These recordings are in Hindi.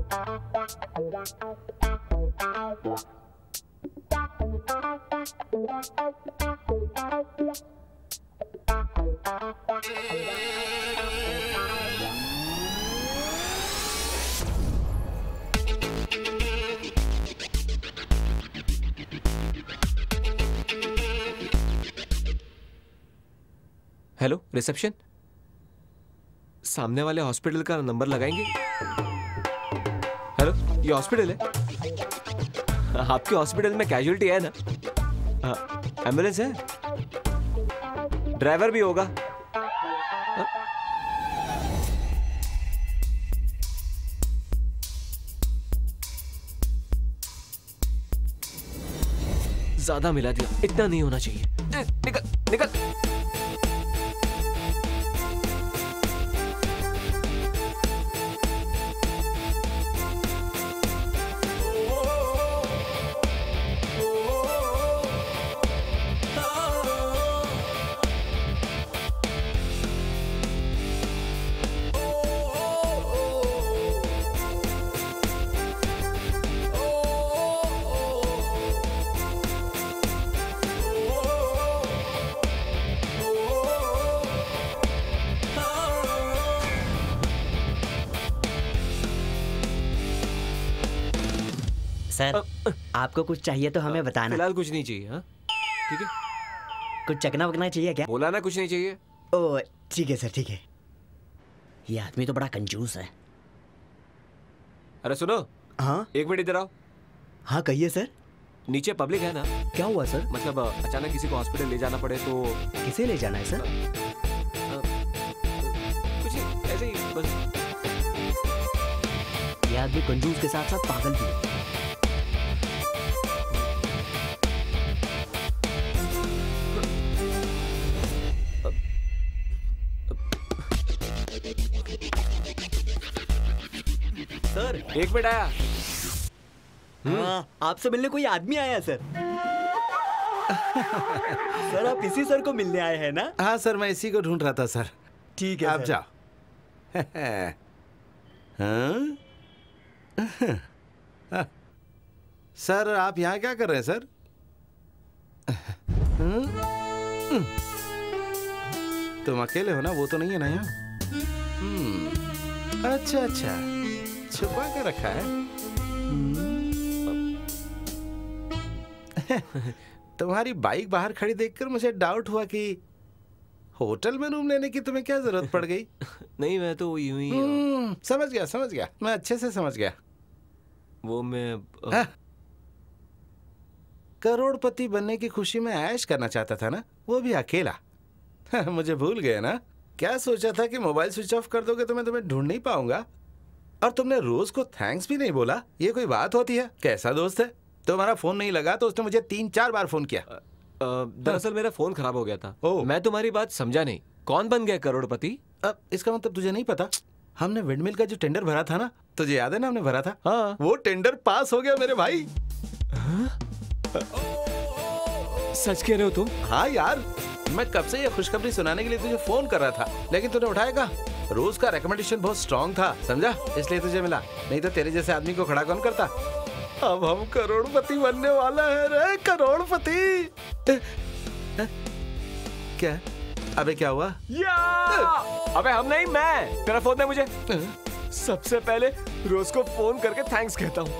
Hello, reception. सामने वाले हॉस्पिटल का नंबर लगाएंगे? हेलो, ये हॉस्पिटल है? आपके हॉस्पिटल में कैजुअलिटी है ना? एम्बुलेंस है? ड्राइवर भी होगा? ज्यादा मिला दिया, इतना नहीं होना चाहिए। निकल निकल। सर, आपको कुछ चाहिए तो हमें बताना। फिलहाल कुछ नहीं चाहिए। हाँ ठीक है। कुछ चकना वकना चाहिए क्या? बोला ना कुछ नहीं चाहिए। ओह ठीक है सर, ठीक है। ये आदमी तो बड़ा कंजूस है। अरे सुनो। हाँ, एक मिनट इधर आओ। हाँ कहिए सर। नीचे पब्लिक है ना? क्या हुआ सर? मतलब अचानक किसी को हॉस्पिटल ले जाना पड़े तो। किसे ले जाना है सर? कुछ नहीं, ऐसे ही बस। ये आदमी कंजूस के साथ साथ पागल भी है। सर एक मिनट आया। हाँ, आपसे मिलने कोई आदमी आया है सर। सर आप इसी सर को मिलने आए हैं ना? हाँ सर, मैं इसी को ढूंढ रहा था सर। ठीक है आप सर। जाओ। हाँ? सर आप यहाँ क्या कर रहे हैं सर? तुम अकेले हो ना? वो तो नहीं है ना यहाँ? अच्छा अच्छा, छुपा के रखा है। तुम्हारी बाइक बाहर खड़ी देखकर मुझे डाउट हुआ कि होटल में रूम लेने की तुम्हें क्या जरूरत पड़ गई। नहीं, मैं तो यूं ही। समझ गया, मैं अच्छे से समझ गया। वो मैं करोड़पति बनने की खुशी में ऐश करना चाहता था ना, वो भी अकेला। मुझे भूल गए ना? क्या सोचा था कि मोबाइल स्विच ऑफ कर दोगे तो मैं तुम्हें ढूंढ नहीं पाऊंगा? और तुमने रोज को थैंक्स भी नहीं बोला। ये कोई बात होती है? कैसा दोस्त है? तुम्हारा फोन नहीं लगा तो उसने मुझे 3-4 बार फोन किया। दरअसल मेरा फोन खराब हो गया था। मैं तुम्हारी बात समझा नहीं। कौन बन गया करोड़पति? अब इसका मतलब तुझे नहीं पता? हमने विंडमिल का जो टेंडर भरा था ना, तुझे याद है ना? हमने भरा था। हाँ। वो टेंडर पास हो गया मेरे भाई। सच कह रहे हो तुम? हाँ यार, मैं कब से ये खुशखबरी सुनाने के लिए तुझे फोन कर रहा था, लेकिन तूने उठाएगा। रोज का रिकमेंडेशन बहुत स्ट्रांग था, समझा? इसलिए तुझे मिला, नहीं तो तेरे जैसे आदमी को खड़ा कौन करता। अब हम करोड़पति बनने वाला है रे, करोड़पति। क्या? अबे क्या हुआ? अबे हम नहीं, मैं। तेरा फोन है मुझे। सबसे पहले रोज को फोन करके थैंक्स कहता हूँ।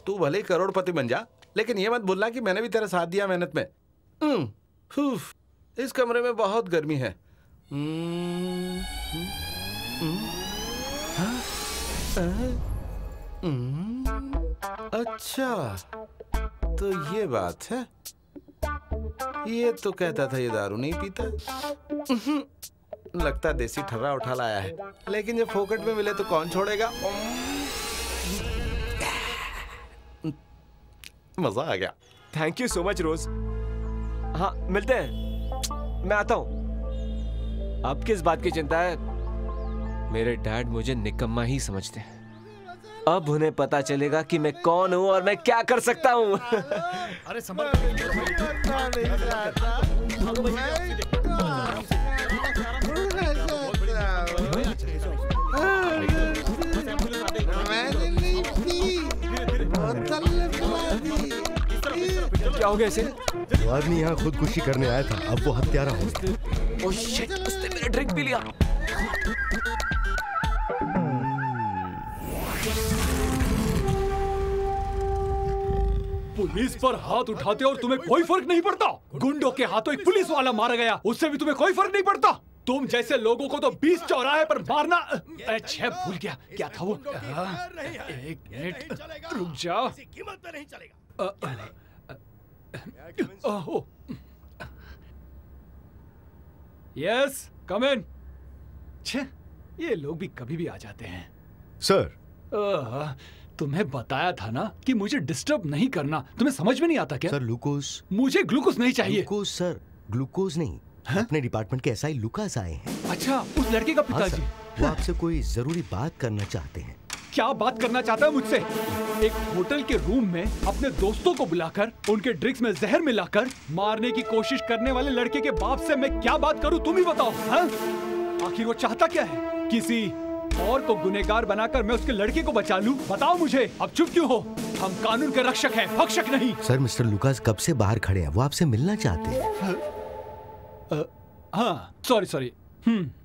तू भले ही करोड़पति बन जा, लेकिन ये मत भूलना कि मैंने भी तेरा साथ दिया मेहनत में। इस कमरे में बहुत गर्मी है। अच्छा, तो ये बात है। ये तो कहता था ये दारू नहीं पीता। लगता देसी ठर्रा उठा लाया है, लेकिन जब फोकट में मिले तो कौन छोड़ेगा। मजा आ गया। थैंक यू सो मच रोज। हाँ मिलते हैं, मैं आता हूँ। अब किस बात की चिंता है? मेरे डैड मुझे निकम्मा ही समझते हैं। अब उन्हें पता चलेगा कि मैं कौन हूँ और मैं क्या कर सकता हूँ। अरे संभल। हो गया इसे? वो आदमी यहाँ खुदकुशी करने आया था, अब वो हत्यारा हो गया। ओह शिट, उसने मेरा ड्रिंक पी लिया। पुलिस पर हाथ उठाते और तुम्हें कोई फर्क नहीं पड़ता। गुंडों के हाथों एक पुलिस वाला मारा गया, उससे भी तुम्हें कोई फर्क नहीं पड़ता। तुम जैसे लोगों को तो 20 चौराहे पर मारना। अच्छा भूल गया क्या था वो। एक मिनट रुक जाओ। कीमत पे नहीं चलेगा। यस कम इन। छे, ये लोग भी कभी भी आ जाते हैं। सर तुम्हें बताया था ना कि मुझे डिस्टर्ब नहीं करना। तुम्हें समझ में नहीं आता क्या? Sir glucose. मुझे ग्लूकोज नहीं चाहिए। ग्लूकोज सर, ग्लूकोज नहीं। अपने डिपार्टमेंट के एसआई लुकास आए हैं। अच्छा, उस लड़के का हाँ पिताजी। सर, वो आपसे कोई जरूरी बात करना चाहते हैं। क्या बात करना चाहता है मुझसे? एक होटल के रूम में अपने दोस्तों को बुलाकर उनके ड्रिंक्स में जहर मिलाकर मारने की कोशिश करने वाले लड़के के बाप से मैं क्या बात करूं, तुम ही बताओ। हाँ? आखिर वो चाहता क्या है? किसी और को गुनहगार बनाकर मैं उसके लड़के को बचा लूं? बताओ मुझे। अब चुप क्यों हो? हम कानून के रक्षक हैं, भक्षक नहीं। सर मिस्टर लुकास कब से बाहर खड़े हैं, वो आपसे मिलना चाहते हैं। हाँ सॉरी।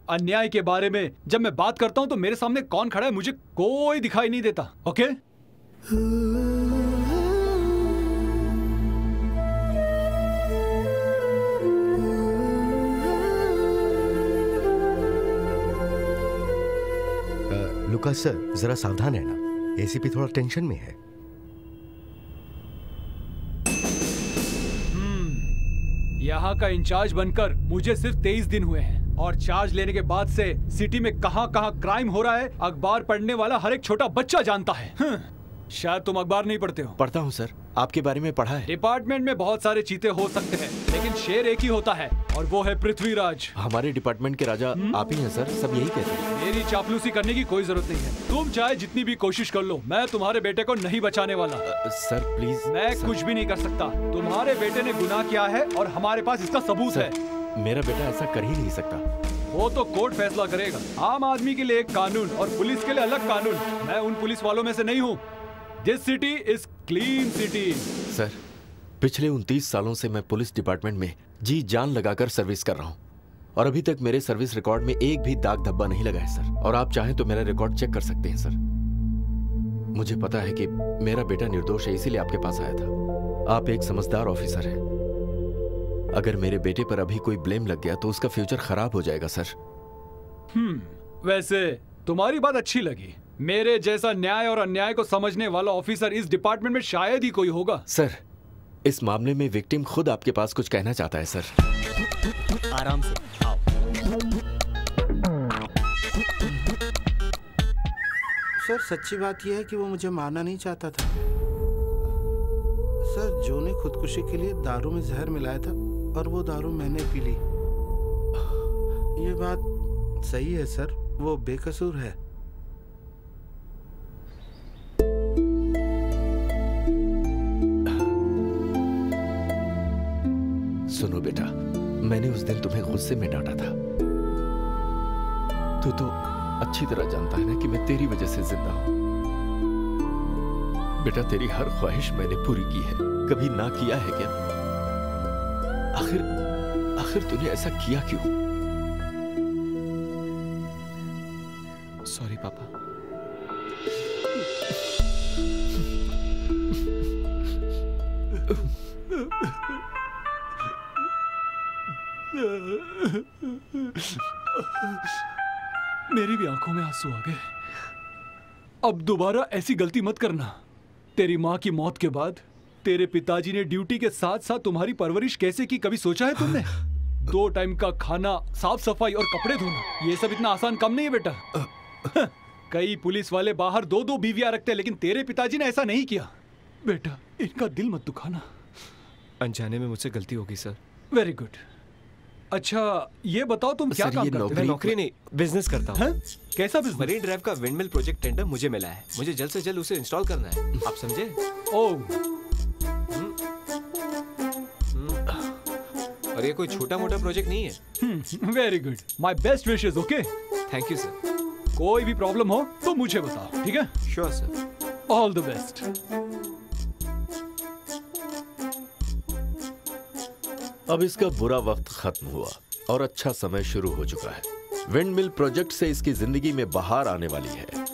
अन्याय के बारे में जब मैं बात करता हूँ तो मेरे सामने कौन खड़ा है मुझे कोई दिखाई नहीं देता। ओके? लुकास सर जरा सावधान रहना, एसीपी थोड़ा टेंशन में है। यहाँ का इंचार्ज बनकर मुझे सिर्फ 23 दिन हुए हैं और चार्ज लेने के बाद से सिटी में कहाँ क्राइम हो रहा है अखबार पढ़ने वाला हर एक छोटा बच्चा जानता है। शायद तुम अखबार नहीं पढ़ते हो। पढ़ता हूँ सर, आपके बारे में पढ़ा है। डिपार्टमेंट में बहुत सारे चीते हो सकते हैं लेकिन शेर एक ही होता है और वो है पृथ्वीराज। हमारे डिपार्टमेंट के राजा आप ही हैं सर, सब यही कहते हैं। मेरी चापलूसी करने की कोई जरूरत नहीं है। तुम चाहे जितनी भी कोशिश कर लो, मैं तुम्हारे बेटे को नहीं बचाने वाला। Sir please. मैं कुछ भी नहीं कर सकता। तुम्हारे बेटे ने गुनाह किया है और हमारे पास इसका सबूत है। मेरा बेटा ऐसा कर ही नहीं सकता। वो तो कोर्ट फैसला करेगा। आम आदमी के लिए एक कानून और पुलिस के लिए अलग कानून। मैं उन पुलिस वालों में से नहीं हूँ। This city is clean city। Sir पिछले 29 सालों से मैं पुलिस डिपार्टमेंट में जी जान लगाकर सर्विस कर रहा हूँ और अभी तक मेरे सर्विस रिकॉर्ड में एक भी दाग धब्बा नहीं लगा है सर। और आप चाहें तो मेरा रिकॉर्ड चेक कर सकते हैं सर। मुझे पता है कि मेरा बेटा निर्दोष है, इसीलिए आपके पास आया था। आप एक समझदार ऑफिसर हैं। अगर मेरे बेटे पर अभी कोई ब्लेम लग गया तो उसका फ्यूचर खराब हो जाएगा सर। वैसे तुम्हारी बात अच्छी लगी। मेरे जैसा न्याय और अन्याय को समझने वाला ऑफिसर इस डिपार्टमेंट में शायद ही कोई होगा। सर इस मामले में विक्टिम खुद आपके पास कुछ कहना चाहता है सर। आराम से आओ। सर सच्ची बात यह है कि वो मुझे मारना नहीं चाहता था। सर जो ने खुदकुशी के लिए दारू में जहर मिलाया था और वो दारू मैंने पी ली। ये बात सही है सर, वो बेकसूर है। सुनो बेटा, मैंने उस दिन तुम्हें गुस्से में डांटा था। तू तो अच्छी तरह जानता है ना कि मैं तेरी वजह से जिंदा हूं। बेटा तेरी हर ख्वाहिश मैंने पूरी की है, कभी ना किया है क्या? आखिर तूने ऐसा किया क्यों? सॉरी पापा। मेरी भी आंखों में आंसू आ गए। अब दोबारा ऐसी गलती मत करना। तेरी माँ की मौत के बाद तेरे पिताजी ने ड्यूटी के साथ साथ तुम्हारी परवरिश कैसे की, कभी सोचा है तुमने? 2 टाइम का खाना, साफ सफाई और कपड़े धोना, ये सब इतना आसान काम नहीं है बेटा। कई पुलिस वाले बाहर 2-2 बीवियां रखते हैं लेकिन तेरे पिताजी ने ऐसा नहीं किया। बेटा इनका दिल मत दुखाना। अनजाने में मुझसे गलती होगी सर। Very good. अच्छा ये बताओ तुम क्या काम करते हो? मैं नौकरी नहीं, बिजनेस करता हूँ। कैसा बिजनेस? मरीन ड्राइव का विंडमिल प्रोजेक्ट टेंडर मुझे मिला है। मुझे जल्द से जल्द उसे इंस्टॉल करना है, आप समझे? और ये कोई छोटा मोटा प्रोजेक्ट नहीं है। Very good, my best wishes. Okay thank you sir. कोई भी प्रॉब्लम हो तो मुझे बताओ, ठीक है? Sure sir. All the best. अब इसका बुरा वक्त खत्म हुआ और अच्छा समय शुरू हो चुका है। विंड मिल प्रोजेक्ट से इसकी जिंदगी में बहार आने वाली है।